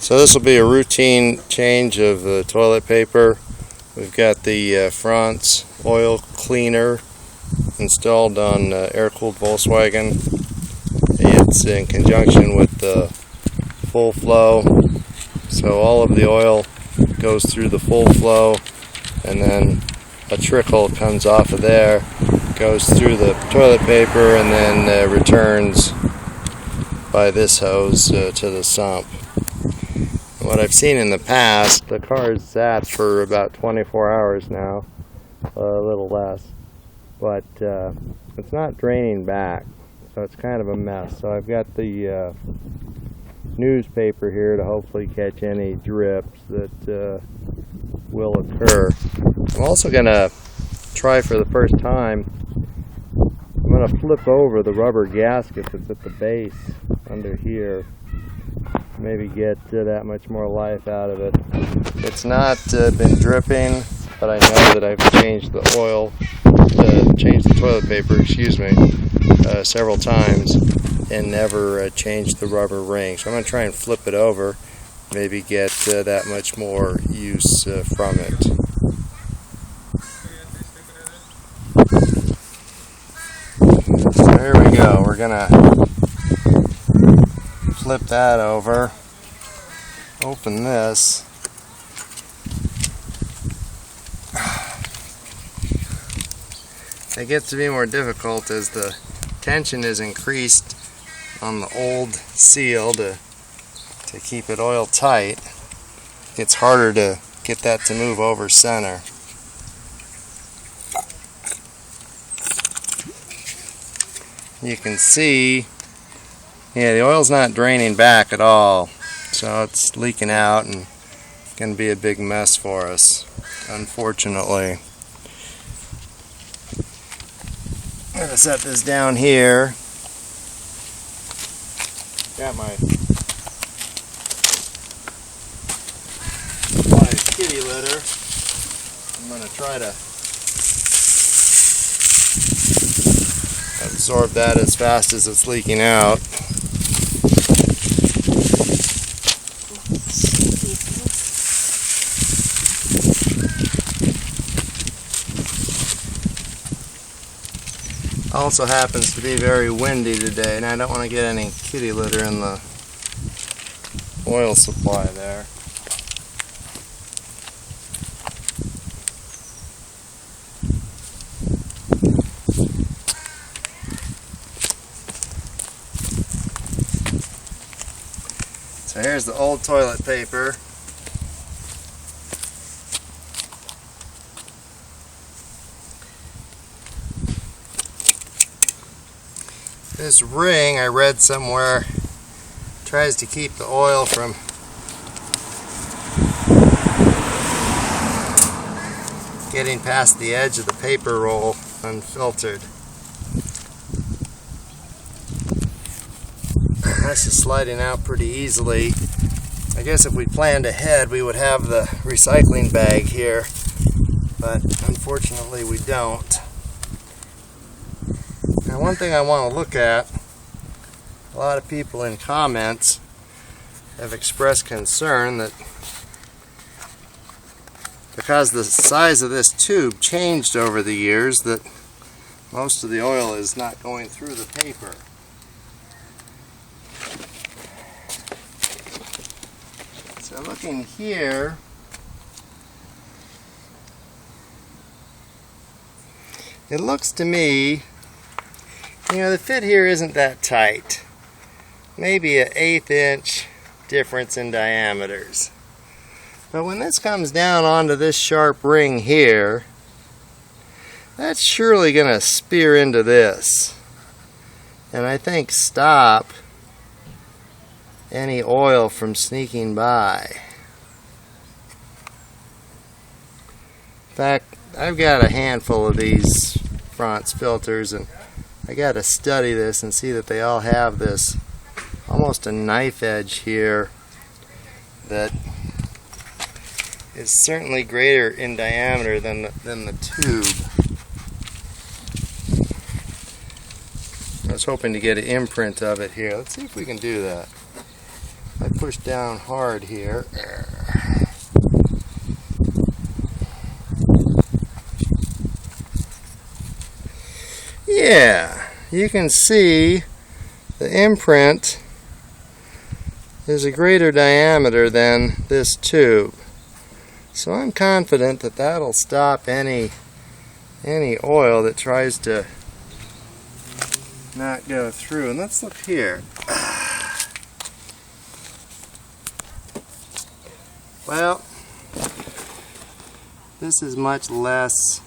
So this will be a routine change of the toilet paper. We've got the Frantz oil cleaner installed on air-cooled Volkswagen. It's in conjunction with the full flow, so all of the oil goes through the full flow, and then a trickle comes off of there, goes through the toilet paper, and then returns by this hose to the sump. What I've seen in the past, the car's sat for about 24 hours now, a little less, but it's not draining back, so it's kind of a mess. So I've got the newspaper here to hopefully catch any drips that will occur. I'm also going to try for the first time, I'm going to flip over the rubber gasket that's at the base under here. Maybe get that much more life out of it. It's not been dripping, but I know that I've changed the oil, changed the toilet paper, several times and never changed the rubber ring. So I'm going to try and flip it over, maybe get that much more use from it. So here we go. We're going to flip that over, open this. It gets to be more difficult as the tension is increased on the old seal to keep it oil tight. It's harder to get that to move over center. You can see, yeah, the oil's not draining back at all, so it's leaking out and going to be a big mess for us, unfortunately. I'm going to set this down here. Got my kitty litter. I'm going to try to absorb that as fast as it's leaking out. Also happens to be very windy today, and I don't want to get any kitty litter in the oil supply there. So here's the old toilet paper. This ring, I read somewhere, tries to keep the oil from getting past the edge of the paper roll unfiltered. This is sliding out pretty easily. I guess if we planned ahead, we would have the recycling bag here, but unfortunately we don't. Now, one thing I want to look at, a lot of people in comments have expressed concern that because the size of this tube changed over the years, that most of the oil is not going through the paper. So looking here, it looks to me, the fit here isn't that tight. Maybe an 1/8 inch difference in diameters. But when this comes down onto this sharp ring here, that's surely going to spear into this. And I think stop any oil from sneaking by. In fact, I've got a handful of these Frantz filters, and I got to study this and see that they all have this almost a knife edge here that is certainly greater in diameter than the tube. I was hoping to get an imprint of it here. Let's see if we can do that. I push down hard here. Yeah, you can see the imprint is a greater diameter than this tube. So I'm confident that that'll stop any oil that tries to not go through. And let's look here. Well, this is much less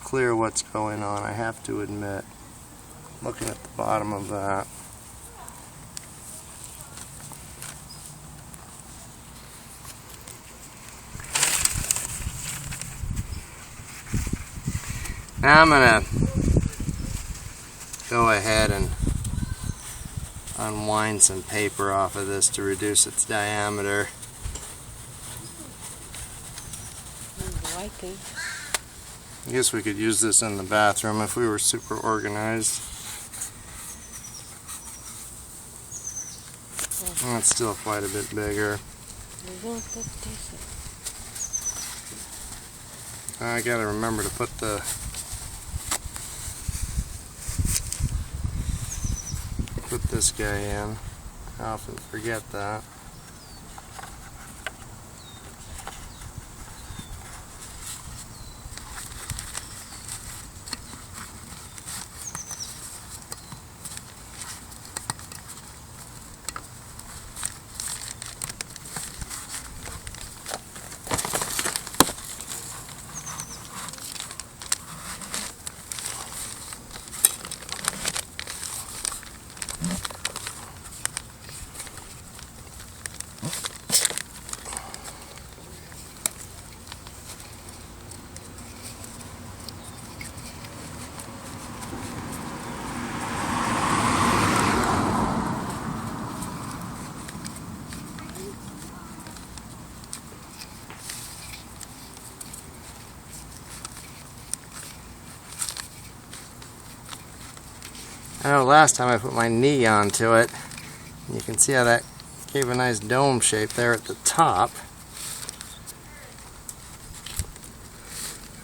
clear what's going on, I have to admit, looking at the bottom of that. Now I'm going to go ahead and unwind some paper off of this to reduce its diameter. I guess we could use this in the bathroom if we were super organized. That's still quite a bit bigger. I gotta remember to put this guy in. I often forget that. I know last time I put my knee onto it, you can see how that gave a nice dome shape there at the top.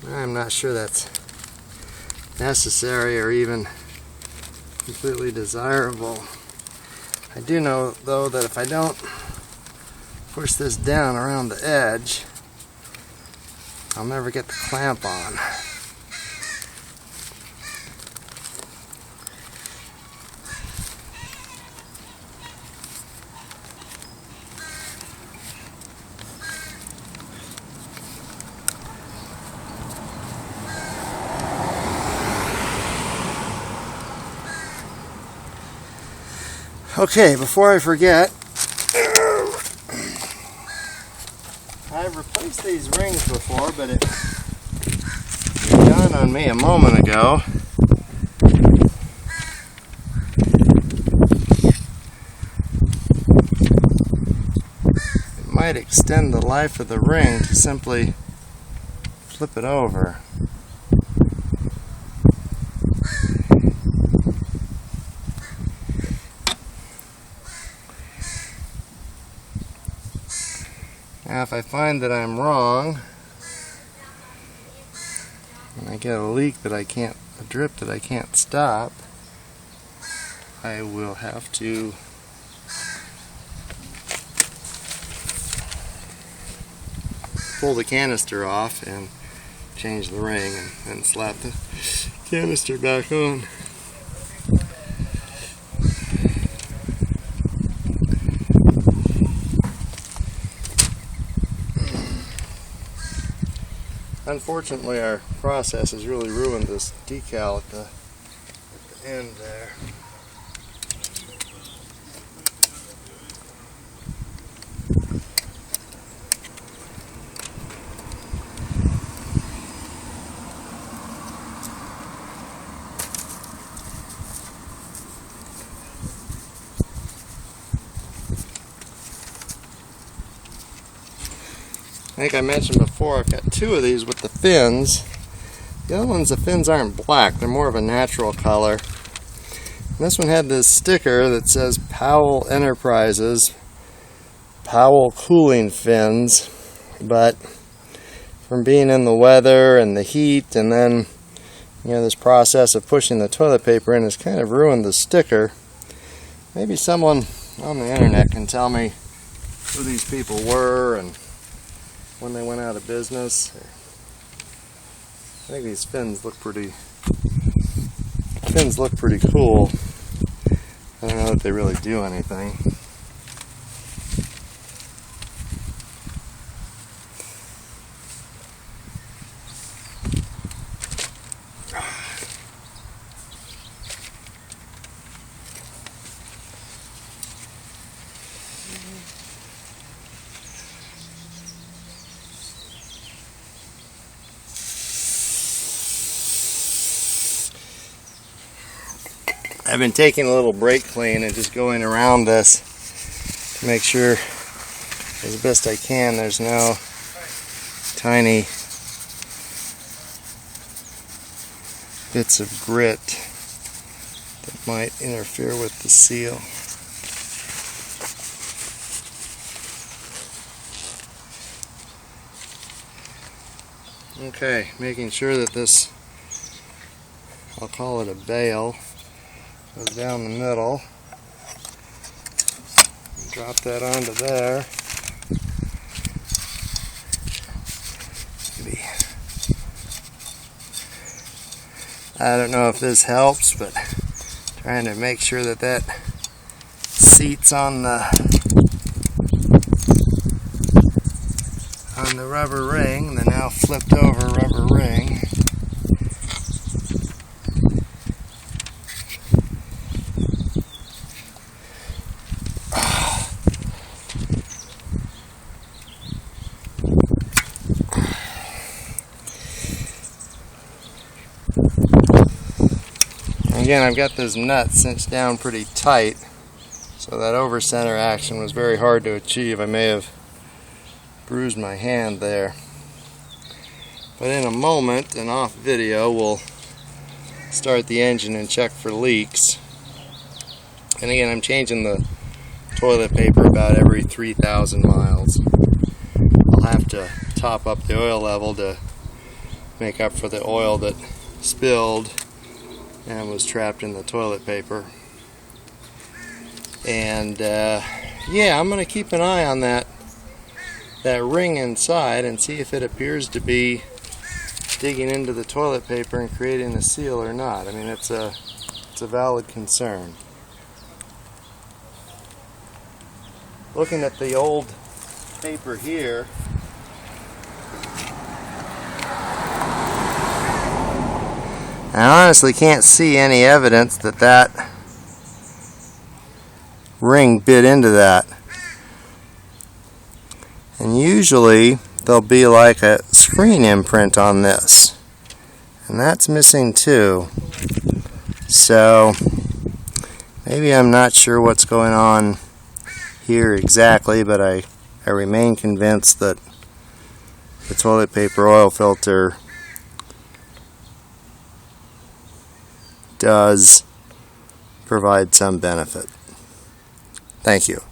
I'm not sure that's necessary or even completely desirable. I do know though that if I don't push this down around the edge, I'll never get the clamp on. Okay, before I forget, I've replaced these rings before, but it dawned on me a moment ago. It might extend the life of the ring to simply flip it over. Now if I find that I'm wrong, and I get a leak that I can't, a drip that I can't stop, I will have to pull the canister off and change the ring and slap the canister back on. Unfortunately, our process has really ruined this decal at the end there. I think I mentioned before, I've got two of these with the fins, The other ones, the fins aren't black, they're more of a natural color. And this one had this sticker that says Powell Enterprises, Powell cooling fins, but from being in the weather and the heat and then this process of pushing the toilet paper in has kind of ruined the sticker. Maybe someone on the internet can tell me who these people were and when they went out of business. I think these fins look pretty cool. I don't know if they really do anything. I've been taking a little brake clean and just going around this to make sure as best I can there's no tiny bits of grit that might interfere with the seal. Okay, making sure that this, I'll call it a bail, goes down the middle. Drop that onto there. Maybe. I don't know if this helps, but trying to make sure that that seats on the rubber ring, the now flipped over rubber ring. Again, I've got this nut cinched down pretty tight, so that over center action was very hard to achieve. I may have bruised my hand there. But in a moment, and off video, we'll start the engine and check for leaks. And again, I'm changing the toilet paper about every 3,000 miles. I'll have to top up the oil level to make up for the oil that spilled and was trapped in the toilet paper. And yeah, I'm going to keep an eye on that ring inside and see if it appears to be digging into the toilet paper and creating a seal or not. I mean, it's a valid concern. Looking at the old paper here, I honestly can't see any evidence that that ring bit into that. And usually there'll be like a screen imprint on this, and that's missing too. So maybe I'm not sure what's going on here exactly, but I remain convinced that the toilet paper oil filter does provide some benefit. Thank you.